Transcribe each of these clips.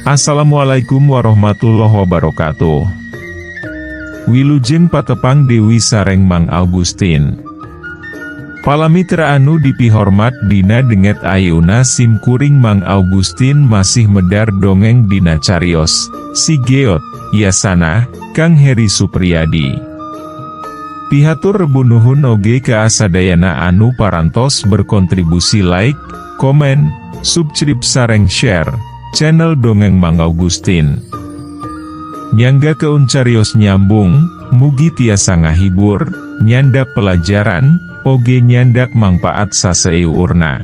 Assalamualaikum warahmatullahi wabarakatuh. Wilujeng patepang Dewi sareng Mang Augustin. Palamitra anu dipihormat dina denget ayeuna simkuring Mang Augustin masih medar dongeng dina carios Si Geot, Yasana, Kang Heri Supriyadi. Pihatur rebunuhun oge ka asadayana anu parantos berkontribusi like, komen, subscribe sareng share channel Dongeng Mang Augustin. Nyangga keun carios nyambung, mugi tiasa ngahibur, nyandak pelajaran, oge nyandak mangpaat saseurna.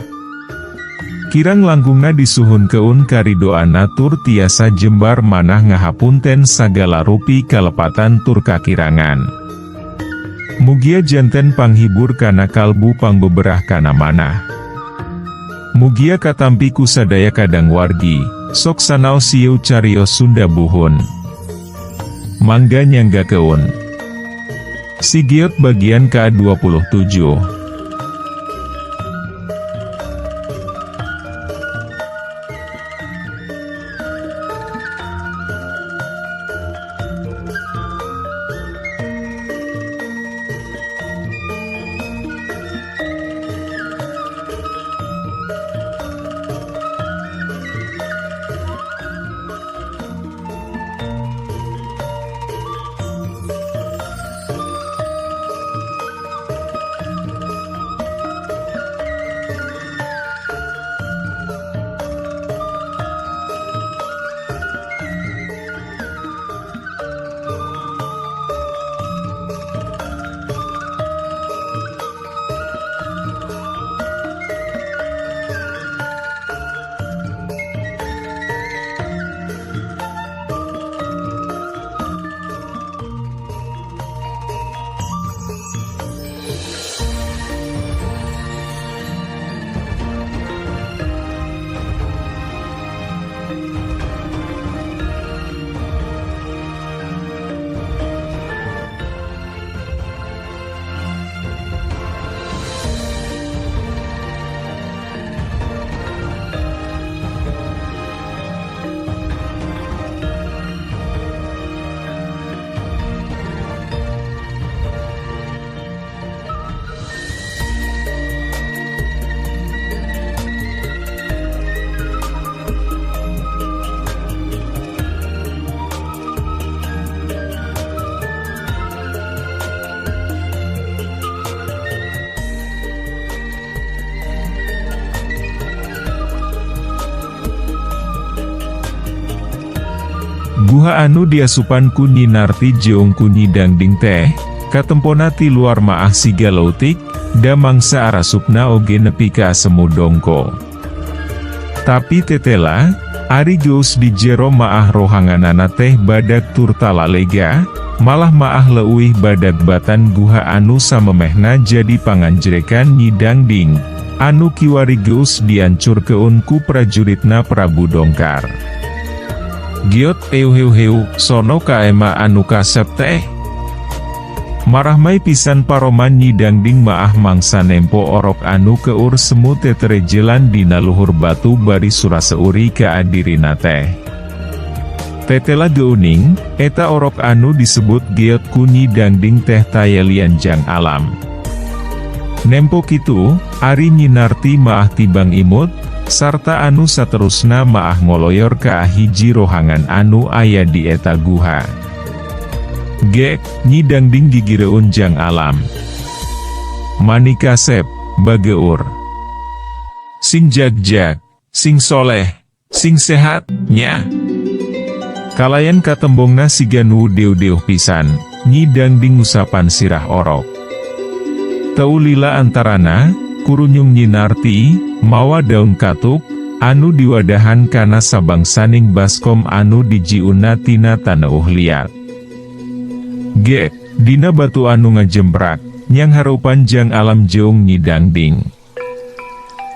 Kirang langgungna disuhun keun karidoan atur tiasa jembar manah ngahapunten sagala rupi kalepatan tur kakirangan. Mugia janten panghibur kana kalbu pangbeberah kana manah. Mugia katampi ku sadaya kadang wargi, sok sanau siu carios Sunda buhun. Mangga nyangga keun. Si Geot bagian ke-27. Guha anu diasupan ku Nyi Narti jeong ku Nyi Dangding teh, katempona ti luar maah siga lautik, da mangsa arasupna oge nepi ka semudongko. Tapi tetela, ari geus di jero maah rohanganana teh badag tur talalega, malah maah leuwih badag batan guha anu samemehna jadi panganjrekan Nyi Dangding, anu kiwari geus diancur keun ku prajuritna Prabu Dongkar. Geot heu sono kaema anu kasep teh. Marahmai pisan paroman Nyi Dangding maah mangsa nempo orok anu keur semu teterejelan dina luhur batu bari suraseuri kaadirina teh. Tetela geuning, eta orok anu disebut Geot ku Nyi Dangding teh tayelian jang alam. Nempo kitu, ari Nyi Narti maah tibang imut, sarta anu saterusna maah ngoloyor ka hiji rohangan anu aya di eta guha. Gek, Nyi Dangding gigireun jang alam. Mani kasep, bageur. Sing jagjag, sing soleh, sing sehat, nya. Kalayan katembongna siga nu deuh-deuh pisan, Nyi Dangding ngusapan sirah orok. Taulila antarana, kurunyung Nyi Narti, mawa daun katuk, anu diwadahan kana sabangsaning baskom anu dijiuna tina taneuh liat. Gek, dina batu anu ngajembrak, nyang harupan jang alam jeong Nyi Dangding.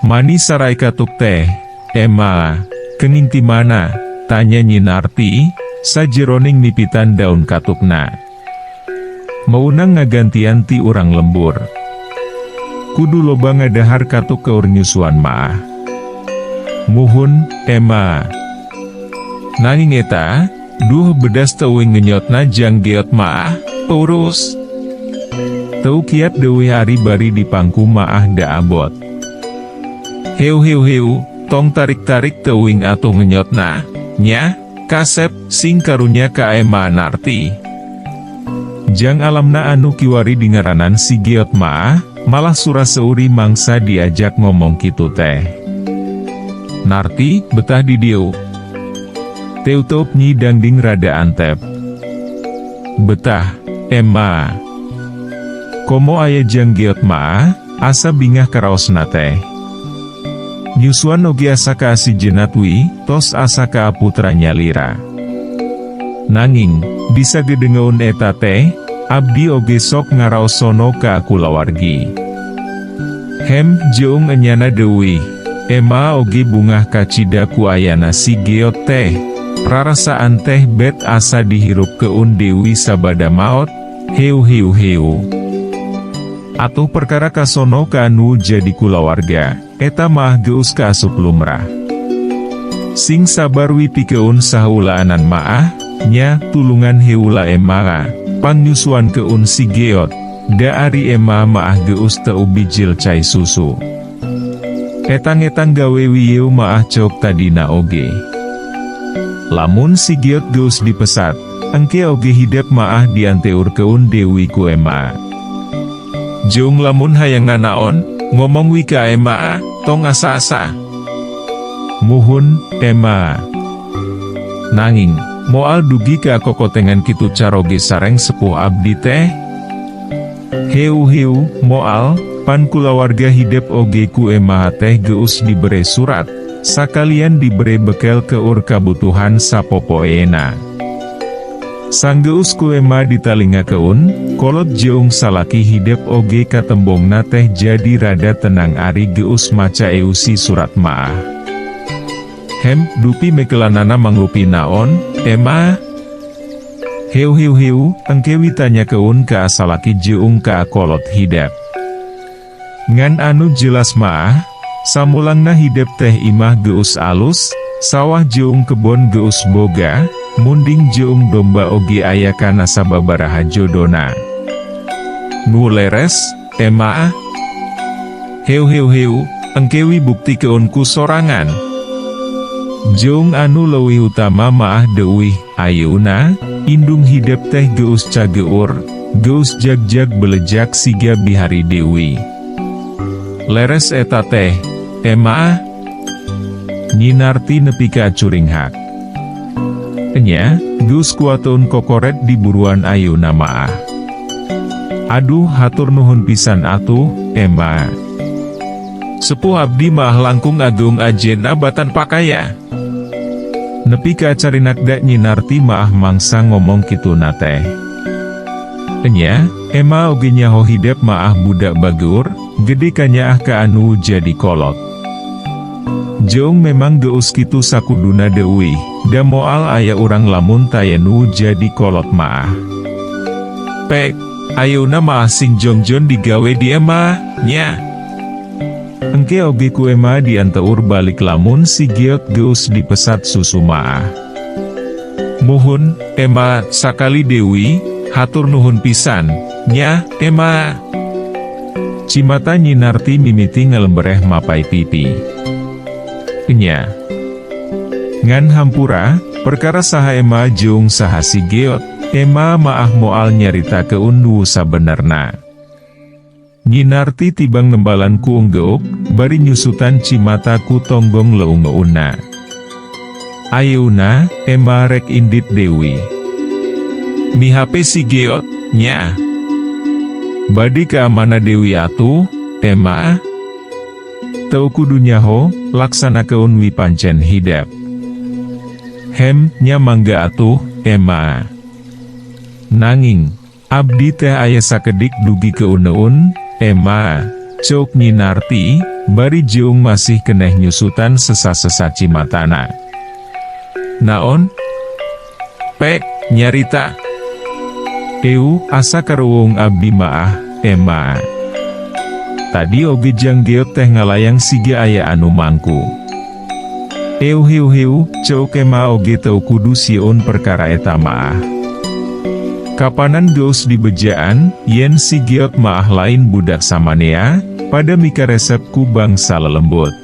Mani sarai katuk teh, Emma, keninti mana, tanya Nyi Narti, sajeroning nipitan daun katukna. Maunang ngagantian ti urang lembur. Kudu loba ngadahar katuk keur nyusuan maah. Muhun, Emma. Nanging eta, duh bedas teuing ngenyotna jang geot maah, urus. Teu kiat deui hari bari di pangku maah da abot. Heu, tong tarik-tarik teuing atuh ngenyotna, nya, kasep, sing karunya ka Ema Narti. Jang alamna anu kiwari dingaranan si geot maah, malah surah seuri mangsa diajak ngomong kitu teh. Narti, betah di dieu. Teutup nyi dangding rada antep. Betah, Ema. Komo aya jang geot maah, asa bingah karaosna teh. Nyusuan oge asa ka si jenatwi, tos asa ka putranya lira. Nanging, bisa gedengeun eta teh, abdi oge sok ngaraosono ka kulawargi. Hem, jeung enyana deui, Ema oge bungah kacida ku ayana si geot teh. Rarasaan teh bet asa dihirup keun dewi sabada maot, heu. Atuh perkara kasono ka anu jadi kulawarga, eta mah geus kaasup lumrah. Sing sabar wipikeun saheulaanan maah, nya tulungan heula Ema, pangnyusuan keun si geot, da ari Ema maah geus teu bijil cai susu. Etang-etang gawe wiyeu maah cok tadina oge. Lamun si geot geus dipesat, engke oge hidep maah dianteur keun dewi ku Ema. Jung lamun hayang nganaon, ngomong wi ka Ema, tong asa-asa. Muhun, Ema. Nanging, moal dugi ka kokotengan kitu caroge sareng sepuh abdi teh? Heu, moal, pan kulawarga hidep oge ku Ema teh geus dibere surat, sakalian dibere bekel keur kabutuhan sapopoena. Sanggeus ku Ema ditalinga keun, kolot jeung salaki hidep oge katembongna teh jadi rada tenang ari geus maca eusi surat maah. Hem, dupi mekelanana mangrupi naon, Ema? Heu, engke witanya keun ka salaki jeung ka kolot hidep. Ngan anu jelas maah, samulangna hidep teh imah geus alus, sawah jeung kebon geus boga, munding jeung domba oge aya kana sababaraha jodona. Nu leres, Ema? Heu, engkewi bukti keunku sorangan. Jeung anu leuwih utama maah deuwih, ayeuna, indung hidep teh geus cageur, geus jag-jag belejak siga bihari dewi. Leres eta teh, Ema? Nyi Narti nepi ka curing hak. Enya, geus kuateun kokoret di buruan ayeuna maah. Aduh hatur nuhun pisan atuh, Ema. Sepuh abdi mah langkung agung ajena batan pakaya. Nepi ka carinakda Nyi Narti maah mangsa ngomong kitu teh. Enya, Ema oge nyaho hidep maah budak bagur, gede kanyaah ka anu jadi kolot. Jeung memang geus kitu sakuduna deui, da moal aya urang lamun tayanu jadi kolot maah. Pek, ayeuna maah sing jongjon digawe di Ema, nya. Engke oge ku Ema dianteur balik lamun si geot geus dipesat susu maah. Muhun, Ema, sakali dewi, hatur nuhun pisan, nya, Ema. Cimata Nyi Narti mimiti ngalembereh mapai pipi. Nya. Ngan hampura, perkara saha Ema jeung saha si geot, Ema maah moal nyarita keun nu sabenerna. Nyi Narti tibang nembalan ku unggeuk, bari nyusutan cimata ku tonggong leung-leuna. Ayeuna, Ema rek indit dewi. Mi hape si geot, nya. Badi ka mana dewi atuh, Ema? Teu kudu nyaho, laksanakeun wi pancen hidep. Hem, nya mangga atuh, Ema. Nanging, abdi teh aya sakedik dugi keuneun, Ema, cok Nyi Narti, bari jeung masih keneh nyusutan sesa-sesa cimatana. Naon? Pek, nyarita. Eu, asa karuwung abdi maah, Ema. Tadi oge jang geot teh ngalayang siga aya anu mangku. Hiu, cok ema oge teu kudu sieun perkara eta maah. Kapanan geus di bejaan, yen si Giot maah lain budak samanea, pada mika resep ku bangsa lelembut.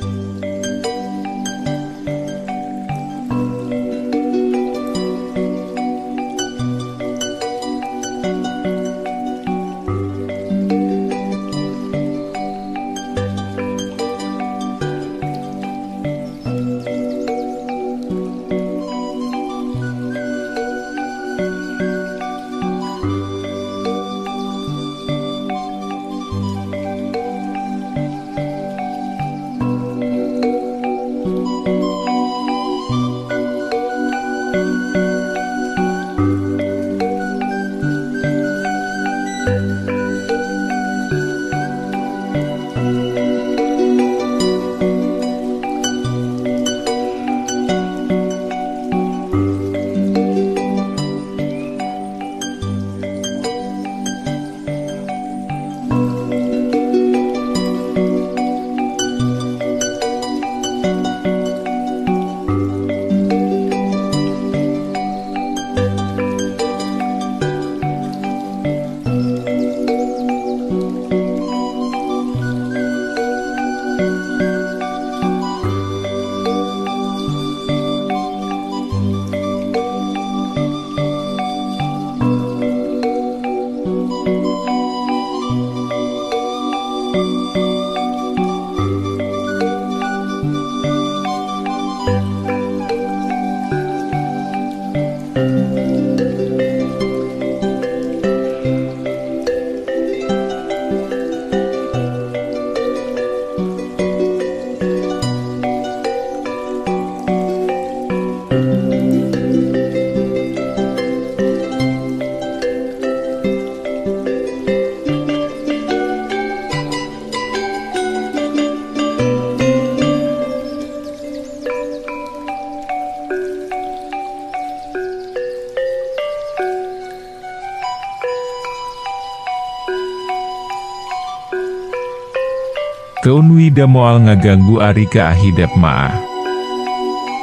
Keun wida moal ngaganggu ari kaahidep maah.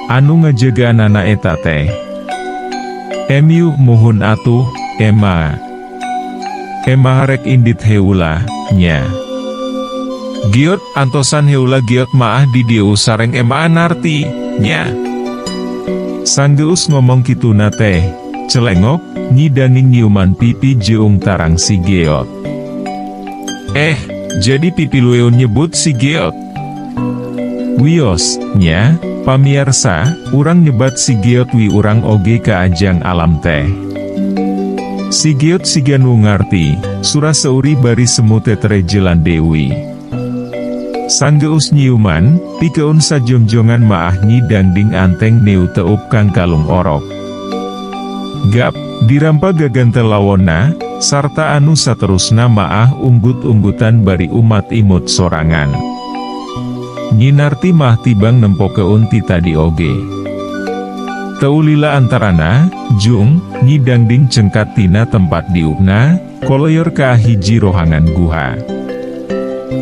Anu ngajaga nana eta teh. Emiu muhun atuh, Emma. Emma harek indit heula, nya. Giot antosan heula Giot maah di dieu sareng Emma narti, nya. Sanggeus ngomong kituna teh, celengok, nyidanging nyiuman pipi jeung tarang si Giot. Jadi pipi lueun nyebut si Giot. Wios, nya, pamiarsa, urang nyebat si Giot wi urang oge ka ajang alam teh. Si Giot siga nu ngarti, surah seuri bari semu teterejelan Dewi. Sanggeus nyiuman, pikeun sajongjongan maah nyidangding anteng neu teup kang kalung orok. Gap, dirampa gagantel lawonna, sarta anu saterusna maah unggut-unggutan bari umat imut sorangan. Nyinarti mah tibang nempokeun ti tadi oge. Teulila antarana, jung, nyidangding cengkat tina tempat diupna, koloyor ka hiji rohangan guha.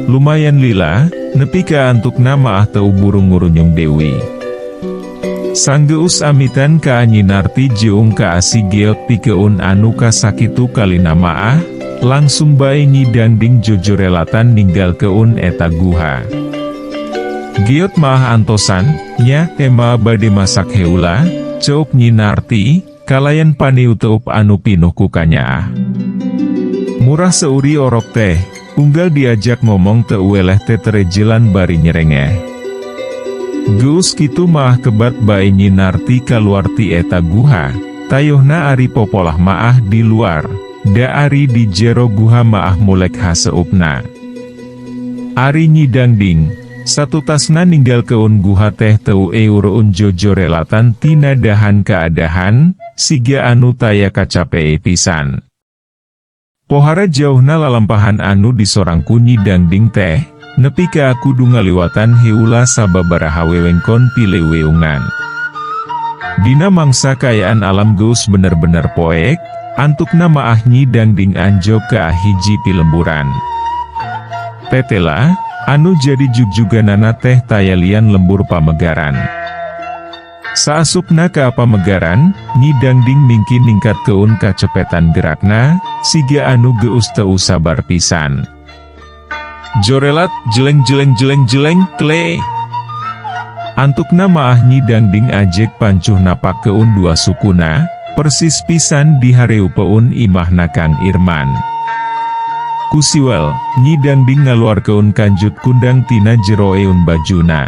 Lumayan lila, nepi ka antukna maah teu burung-ngurunyung Dewi. Sanggeus amitan ka nyinarti jeung ka si Giot pikeun anu kasakitu kalina maah, langsung bae nyidangding jojorelatan ninggal keun eta guha. Giot maah antosan, nya, Emma bade masak heula, ceuk nyinarti, kalayan paniu teup anu pinuh ku kanyaah. Murah seuri orok teh, unggal diajak ngomong teu weleh teterejelan bari nyerengeh. Geus kitu maah kebat bae nyinarti kaluarti eta guha, tayohna ari popolah maah di luar, da ari di jero guha maah mulek haseupna. Ari nyidangding, satu tasna ninggal keun guha teh teu eureun jojorelatan tina dahan keadahan, siga anu taya kacapee pisan. Pohara jauhna lalampahan anu disorangku nyidangding teh, nepi ka kudu ngaliwatan heula sababaraha wewengkon pileweungan. Dina mangsa kayaan alam geus bener-bener poek, antukna maah nyidangding anjog ka hiji pilemburan. Tetela, anu jadi jugjuganana teh tayalian lembur pamegaran. Saasupna ka pamegaran, Nyi Dangding mingki ningkat keun kacepetan gerakna, siga anu geus teu sabar pisan. Jorelat, jeleng jeleng jeleng jeleng, kle. Antukna maah Nyi Dangding ajek pancuh napak keun dua sukuna, persis pisan di hareu peun imahna Kang Irman. Kusiwel, Nyi Dangding ngaluarkeun kanjut kundang tina jero eun bajuna.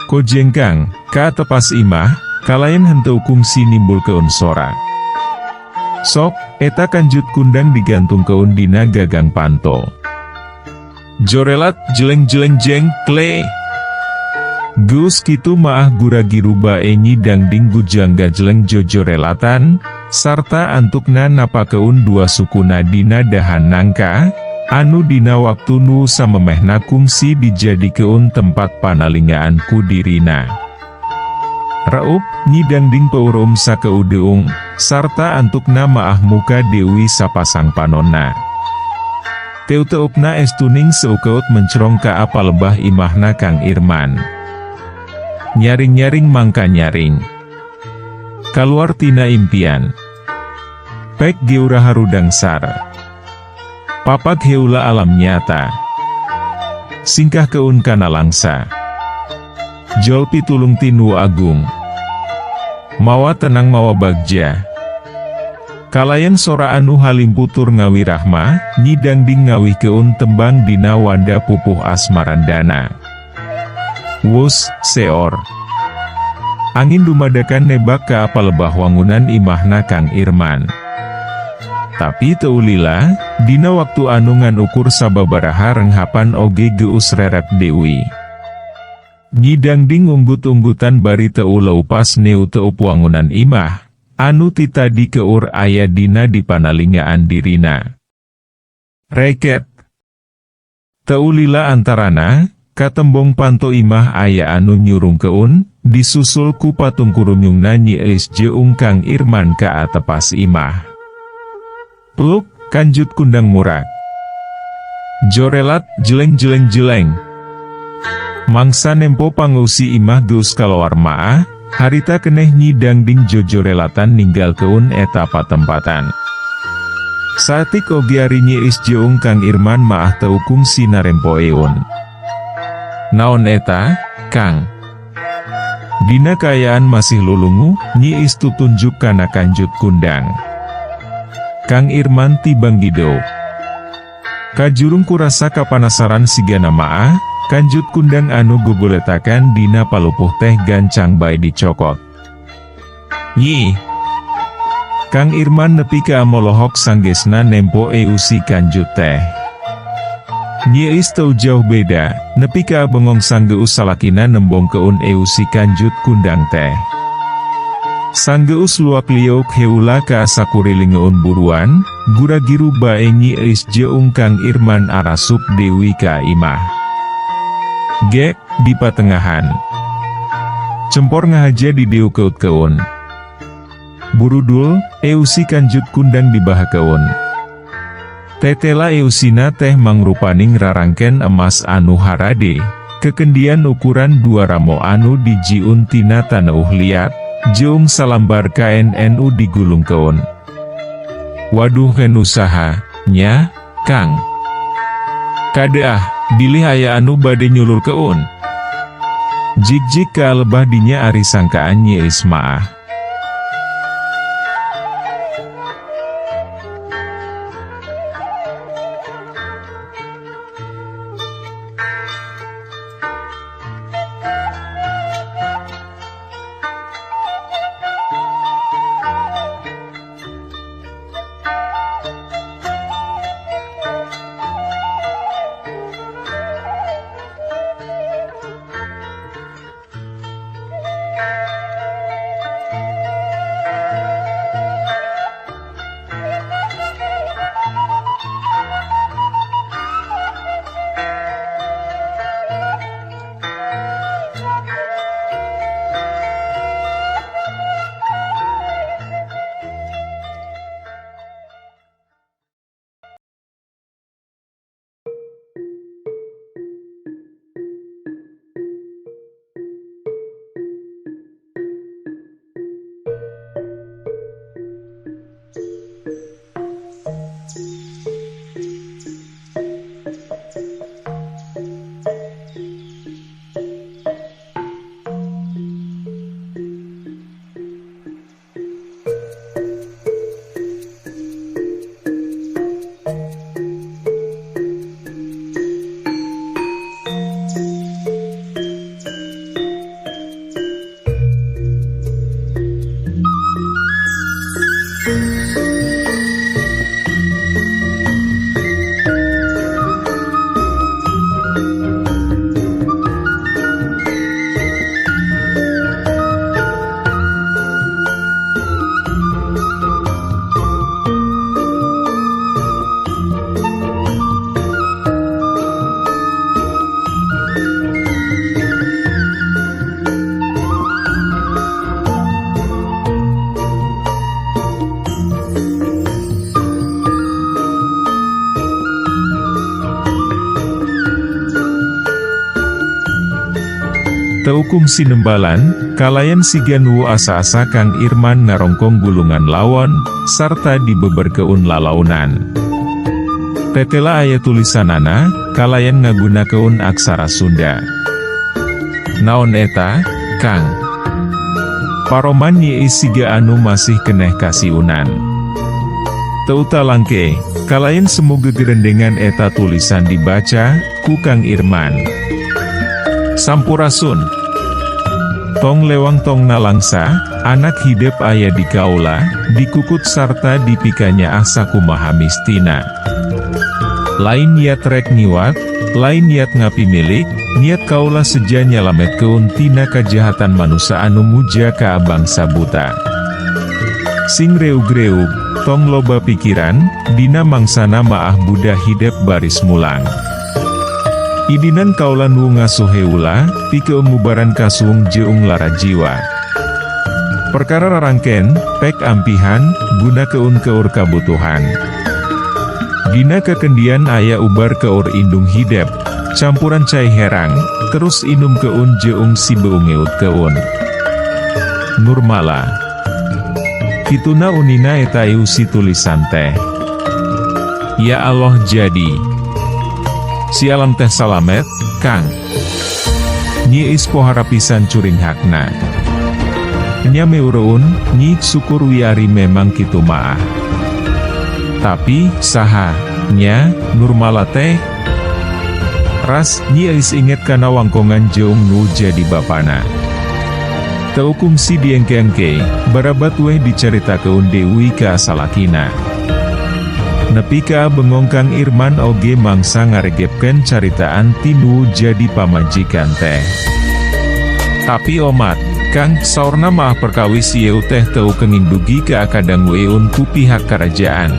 Ko jengkang, ka tepas imah, kalayan henteu kungsi nimbulkeun sora. Sok, eta kanjut kundang digantung keun dina gagang panto. Jorelat, jeleng jeleng jeng, kle. Geus kitu maah gura-giru bae Nyi Dangding gujangga jeleng jojorelatan, sarta antukna napakeun dua sukuna dina dahan nangka, anu dina waktu nu samemehna kungsi dijadikeun tempat panalingaan ku dirina. Raup, Nyi Dangding paurum sakeudeung, sarta antukna maah muka Dewi sapasang panonna. Teu-teupna estuning seukeut mencerong ka apa lebah imahna Kang Irman. Nyaring-nyaring mangka nyaring. Kaluar tina impian. Pek geura harudang sar. Papak heula alam nyata. Singkah keun kana langsa. Jol pitulung tinu agung. Mawa tenang mawa bagja. Kalayan sora anu halim putur ngawi rahma, Nyi Dangding ngawih keun tembang dina wanda pupuh asmarandana. Wus, seor. Angin dumadakan nebak ka apa lebah wangunan imahna Kang Irman. Tapi teulila, dina waktu anu ngan ukur sababaraha renghapan oge geus reret Dewi. Nyi Dangding unggut-unggutan bari teu leupas neu teup wangunan imah, anu titadi keur aya dina dipanalingaan dirina. Reket. Teulila antarana, katembong panto imah aya anu nyurung keun, disusul ku patung kurunyungna Nyi Eis jeung Kang Irman ka atepas imah. Pluk, kanjut kundang murak. Jorelat, jeleng jeleng jeleng. Mangsa nempo pangusi imah geus kaloar maah, harita keneh Nyi Dangding jojorelatan ninggal keun eta patempatan. Satik oge ari Nyi Eis jeung Kang Irman maah teu kungsi narempo eun. Naon eta, Kang? Dina kayaan masih lulungu, Nyi Eis tutunjuk kana kanjut kundang. Kang Irman tibang gido. Kajurung kurasa kapanasaran sigana maah, kanjut kundang anu gogoletakan dina palupuh teh gancang bae dicokot. Nyi. Kang Irman nepi ka molohok sanggesna nempo eusi kanjut teh. Nyi Eis teu jauh beda, nepi ka bengong sanggeus salakina nembong keun eusi kanjut kundang teh. Sanggeus luak liuk heula ka sakurilingeun buruan, gura-giru bae Nyi Eis jeung Kang Irman arasup Dewi ka imah. Gek, di patengahan. Cempor ngahaja di dieu keut-keun. Burudul, eusi kanjut kundang di baha keun. Tetela eusina teh mangrupaning rarangken emas anu harade, kekendian ukuran 2 ramo anu dijiun tina taneuh liat, jeung salambar kaen nu digulung keun. Waduh ken usaha, nya, Kang. Kadeah, bilih aya anu bade nyulur keun. Jik-jik ka lebah dinya ari sangkaan Nyi Eis maah. Teukum sinembalan, kalayan siga nu asa-asa Kang Irman ngarongkong gulungan lawon, sarta dibeberkeun lalaunan. Tetela aya tulisanana, kalayan ngagunakeun aksara Sunda. Naon eta, Kang? Paroman ye siga anu masih keneh kasiunan. Teu talangke, kalayan semu gegerendengan eta tulisan dibaca, ku Kang Irman. Sampurasun. Tong lewang tong nalangsa, anak hidep aya di kaula, dikukut sarta dipikanya asa kumaha mistina. Lain niat rek niwat, lain niat ngapi milik, niat kaula seja nyalametkeun tina kajahatan manusia anu muja ka bangsa buta. Sing reug-reug, tong loba pikiran, dina mangsana maah budak hidep baris mulang. Idinan kaula nu ngasuh heula, pikeun mubaran kasuung jeung lara jiwa. Perkara rarangken, pek ampihan, gunakeun keur kabutuhan. Dina kekendian aya ubar keur indung hidep, campuran cai herang, terus inum keun jeung si beungeut keun. Nurmala. Kituna unina eta si tulisan teh. Ya Allah jadi. Sialam teh salamet, Kang. Nyi is pohara pisan curing hakna. Nya meureun, nyi syukur wiari memang kitu maah. Tapi, saha, nya, Nurmala teh? Ras, nyi is inget kana wangkongan jeung nu jadi bapana. Teukum si diengke-engke, barabat weh dicaritakeun Dewi ka salakina. Nepi ka bengong Kang Irman oge mangsa ngaregepkeun caritaan tinu jadi pamajikan teh. Tapi omat, Kang, saurna maah perkawis ieu teh teu kengindugi ka akadang weun ku pihak kerajaan.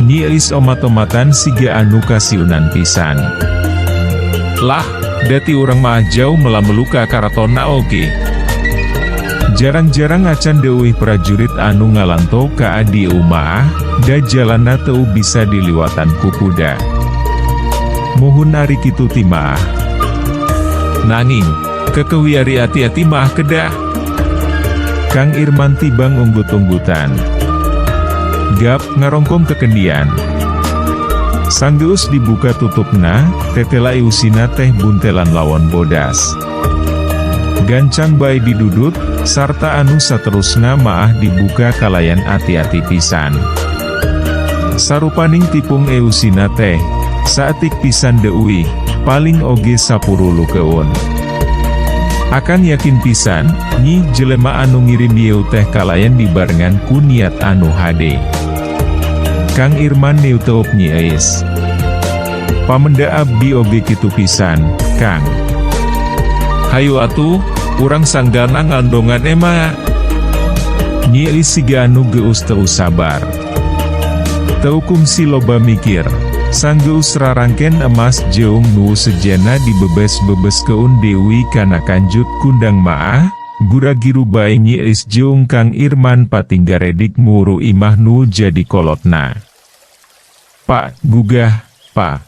Nyi is omat-omatan siga anu kasiunan pisan. Lah, dati urang maah jauh melamelu ka karatonna oge. Jarang-jarang acan deuwih prajurit anu ngalanto ka adi umaah, da jalana teu bisa diliwatan ku kuda. Muhun ari kitu ti maah. Nanging, kekewiari ati-ati maah kedah. Kang Irman tibang unggut-unggutan. Gap ngarongkong kekendian. Sanggeus dibuka tutupna, tetela iusina teh buntelan lawon bodas. Gancang bae didudut, sarta anu saterusna maah dibuka kalayan ati-ati pisan. Sarupaning tipung eusina teh, saatik pisan deuwih, paling oge 10 keun. Akan yakin pisan, nyi jelema anu ngirim ieu teh kalayan dibarengan ku niat anu hade. Kang Irman neuteop nyi eis. Pamenda abdi oge kitu pisan, Kang. Hayu atuh, urang sanggana ngandongan ema. Nyi eis siga anu geus teu sabar. Teukum si loba mikir, sanggeus rarangken emas jeung nu sejana dibebes-bebes keun Dewi kana kanjut kundang maah, gura-giru bae nyi eis jeung Kang Irman patinggaredik muru imah nu jadi kolotna. Pak, gugah, Pak.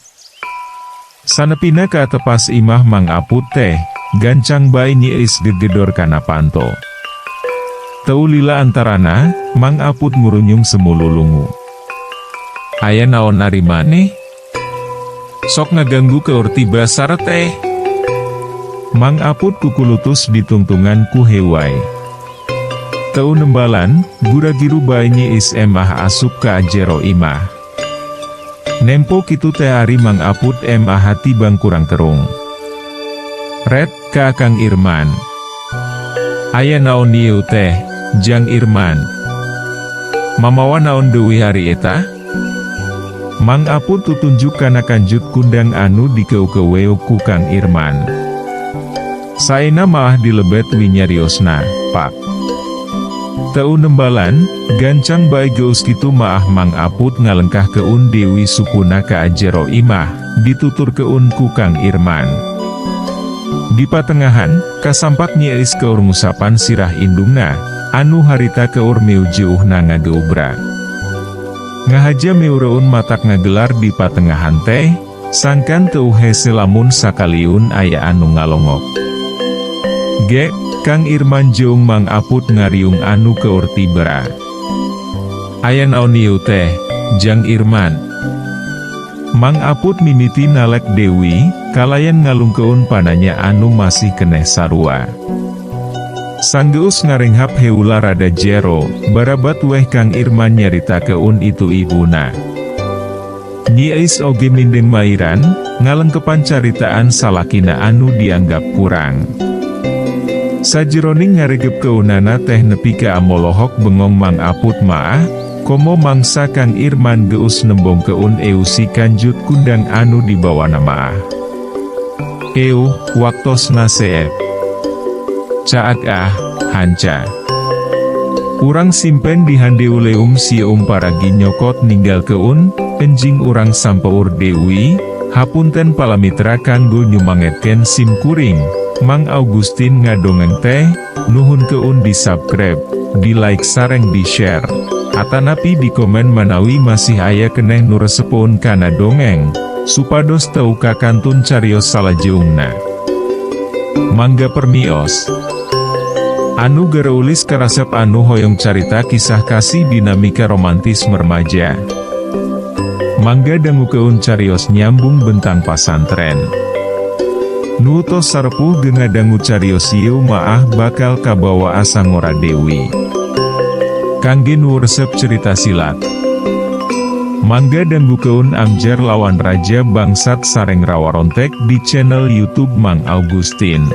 Sanepina ka tepas imah Mang Aput teh, gancang bae nyi eis gegedor kana panto. Teu lila antarana, Mang Aput ngurunyung semululungu. Aya naon ari maneh? Sok ngaganggu keur tiba sare teh. Mang Aput kukulutus ditungtungan ku hewai. Teu nembalan, gura-giru bae nyi eis emah asup ka jero imah. Nempo kitu teh ari Mang Aput emah hati bang kurang terung. Red ka Kang Irman. Aya naon ieu teh, Jang Irman? Mamawa naon deuwih hari eta? Mang Aput tutunjuk kana kanjut kundang anu dikeu-keweo ku Kang Irman. Saena maah dilebet winyariosna, Pak. Teu nembalan, gancang bae geus kitu maah Mang Aput ngalengkah keun Dewi supuna ka ajero imah, ditutur keun ku Kang Irman. Di patengahan, kasampak nyeis keur ngusapan sirah indungna, anu harita keur meu jeuhna ngageubra. Ngahaja meureun matak ngagelar di patengahan teh, sangkan teu hese lamun sakaliun aya anu ngalongok. Ge, Kang Irman jeung Mang Aput ngariung anu keur tibera. Aya naon ieu teh, Jang Irman? Mang Aput mimiti nalek Dewi, kalayan ngalungkeun pananya anu masih keneh sarua. Sanggeus ngarenghap heula rada jero, barabat weh Kang Irman nyarita keun itu ibuna. Nyi Ais oge mindeng mairan, ngalengkepan caritaan salakina anu dianggap kurang. Sajeroning ngaregep keunana teh nepi ka amolohok bengong Mang Aput maah, komo mangsa Kang Irman geus nembong keun eusi kanjut kundang anu dibawana maah. Waktosna seep. Caak hanca. Urang simpen di handeuleum si paragi nyokot ninggal keun, enjing urang sampeur Dewi, hapunten palamitra kanggo nyumangetken sim kuring, Mang Augustin ngadongeng teh, nuhun keun di subscribe, di like sareng di share. Atanapi di komen manawi masih aya keneh nu resepun kana dongeng, supados teu kakantun carios salajeungna. Mangga permios. Anu gareulis karasep anu hoyong carita kisah kasih dinamika romantis remaja. Mangga dangukeun carios nyambung bentang pasantren. Nu tos sarepuh geunga dangu carios ieu maah bakal kabawa asa ngora Dewi. Kangge nu resep cerita silat. Mangga dangukeun Amjar lawan Raja Bangsat sareng Rawarontek di channel YouTube Mang Augustin.